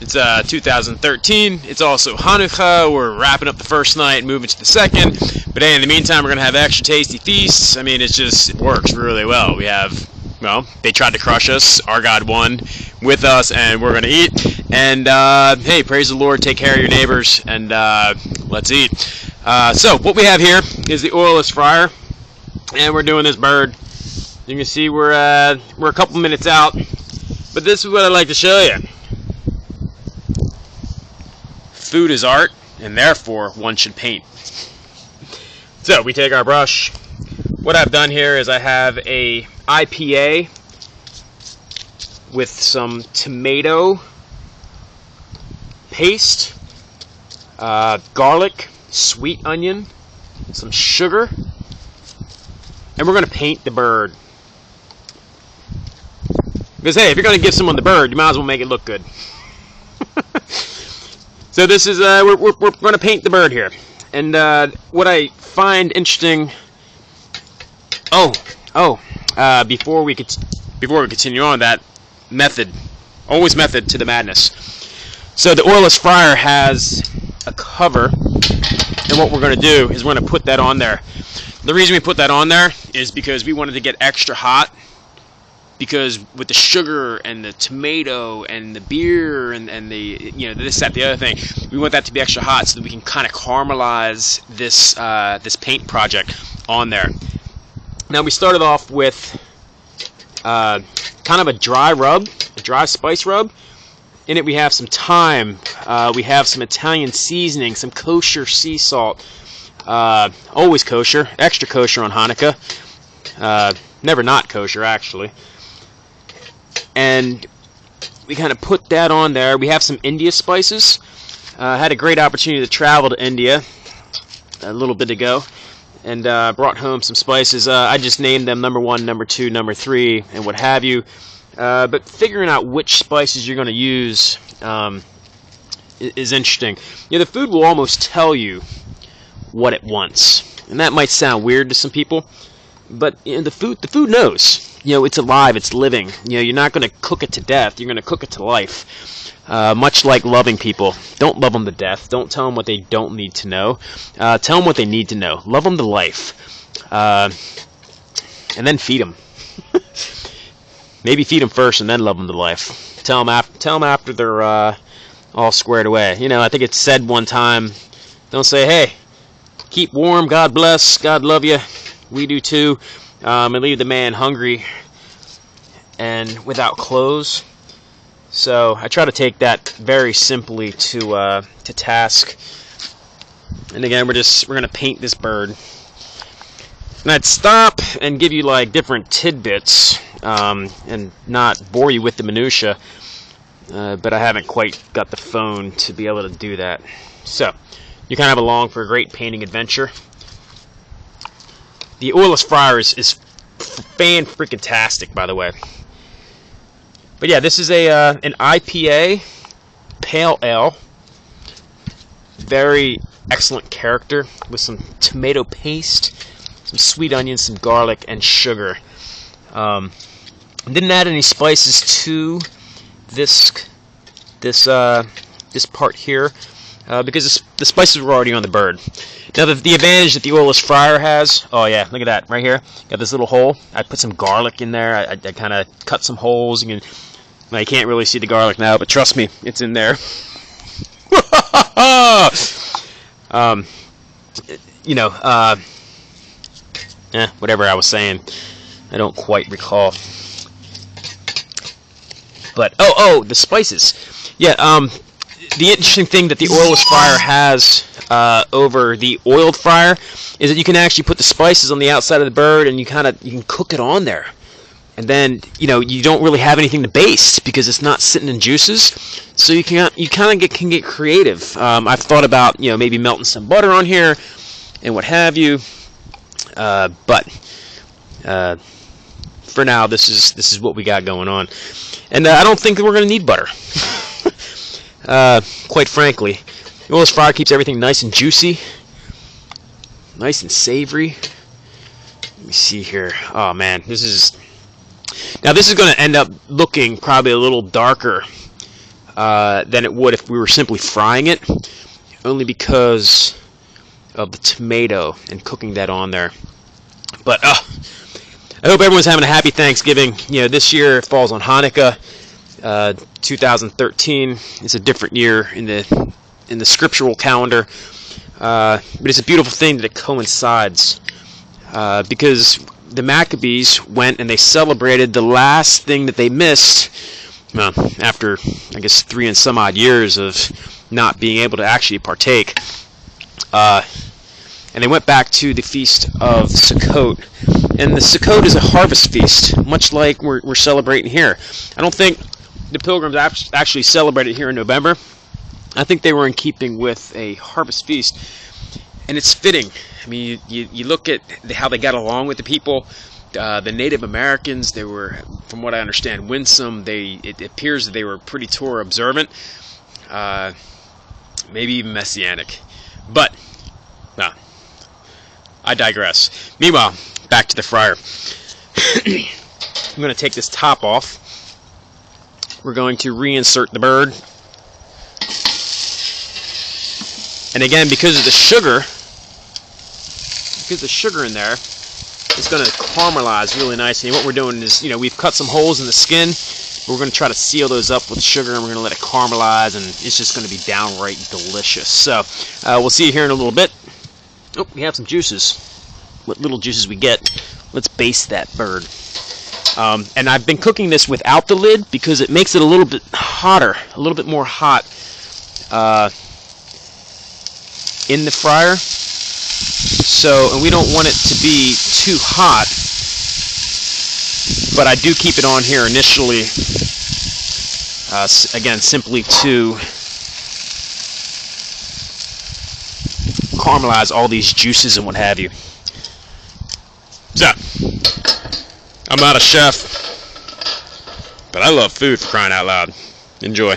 It's 2013. It's also Hanukkah. We're wrapping up the first night, moving to the second. But hey, in the meantime, we're gonna have extra tasty feasts. I mean, it works really well. We have, well, they tried to crush us. Our God won with us, and we're gonna eat. And hey, praise the Lord. Take care of your neighbors, and let's eat. So what we have here is the oilless fryer, and we're doing this bird. You can see we're a couple minutes out, but this is what I'd like to show you. Food is art, and therefore one should paint. So we take our brush. What I've done here is I have a IPA with some tomato paste, garlic, sweet onion, some sugar, and we're going to paint the bird. Because hey, if you're going to give someone the bird, you might as well make it look good. So this is we're going to paint the bird here, and what I find interesting. Before we continue on, that method, always method to the madness. So the oilless fryer has a cover, and what we're going to do is we're going to put that on there. The reason we put that on there is because we wanted to get extra hot. Because with the sugar and the tomato and the beer and the this, that, the other thing, we want that to be extra hot so that we can kind of caramelize this this paint project on there. Now we started off with kind of a dry rub, a dry spice rub. In it we have some thyme, we have some Italian seasoning, some kosher sea salt, always kosher, extra kosher on Hanukkah, never not kosher actually. And we kind of put that on there. We have some India spices. Had a great opportunity to travel to India a little bit ago, and brought home some spices. I just named them number 1, number 2, number 3, and what have you. But figuring out which spices you're going to use is interesting. The food will almost tell you what it wants, and that might sound weird to some people, but the food knows. It's alive, it's living. You're not going to cook it to death. You're going to cook it to life. Much like loving people. Don't love them to death. Don't tell them what they don't need to know. Tell them what they need to know. Love them to life. And then feed them. Maybe feed them first and then love them to life. Tell them after they're all squared away. I think it's said one time, don't say, hey, keep warm, God bless, God love you, we do too. And leave the man hungry and without clothes. So I try to take that very simply to task. And again, we're gonna paint this bird. And I'd stop and give you like different tidbits and not bore you with the minutia. But I haven't quite got the phone to be able to do that. So you kind of along for a great painting adventure. The oilless fryer is fan-freaking-tastic, by the way. But yeah, this is an IPA pale ale. Very excellent character with some tomato paste, some sweet onions, some garlic, and sugar. Didn't add any spices to this part here because the spices were already on the bird. Now the advantage that the oilless fryer has, oh yeah, look at that right here. Got this little hole. I put some garlic in there. I kind of cut some holes. You can't really see the garlic now, but trust me, it's in there. Whatever I was saying, I don't quite recall. But the spices. Yeah, the interesting thing that the oilless fryer has over the oiled fryer is that you can actually put the spices on the outside of the bird, and you can cook it on there. And then you don't really have anything to baste because it's not sitting in juices. So you can get creative. I've thought about maybe melting some butter on here and what have you. But for now, this is what we got going on, and I don't think that we're going to need butter. Quite frankly, the oilless fryer keeps everything nice and juicy, nice and savory. Let me see here. Oh man, this is going to end up looking probably a little darker than it would if we were simply frying it, only because of the tomato and cooking that on there. But I hope everyone's having a happy Thanksgiving. This year it falls on Hanukkah. 2013 is a different year in the scriptural calendar, but it's a beautiful thing that it coincides, because the Maccabees went and they celebrated the last thing that they missed, after I guess 3 and some odd years of not being able to actually partake, and they went back to the feast of Sukkot. And the Sukkot is a harvest feast, much like we're celebrating here. I don't think the Pilgrims actually celebrated here in November. I think they were in keeping with a harvest feast, and it's fitting. I mean, you look at how they got along with the people. The Native Americans, they were, from what I understand, winsome. It appears that they were pretty Torah observant, maybe even messianic. But I digress. Meanwhile, back to the fryer. I'm going to take this top off. We're going to reinsert the bird. And again, because of the sugar in there, it's going to caramelize really nicely. And what we're doing is, we've cut some holes in the skin. We're going to try to seal those up with sugar, and we're going to let it caramelize, and it's just going to be downright delicious. So we'll see you here in a little bit. Oh, we have some juices. What little juices we get. Let's baste that bird. And I've been cooking this without the lid because it makes it a little bit hotter, a little bit more hot in the fryer. So, and we don't want it to be too hot, but I do keep it on here initially, again, simply to caramelize all these juices and what have you. So, I'm not a chef, but I love food, for crying out loud. Enjoy.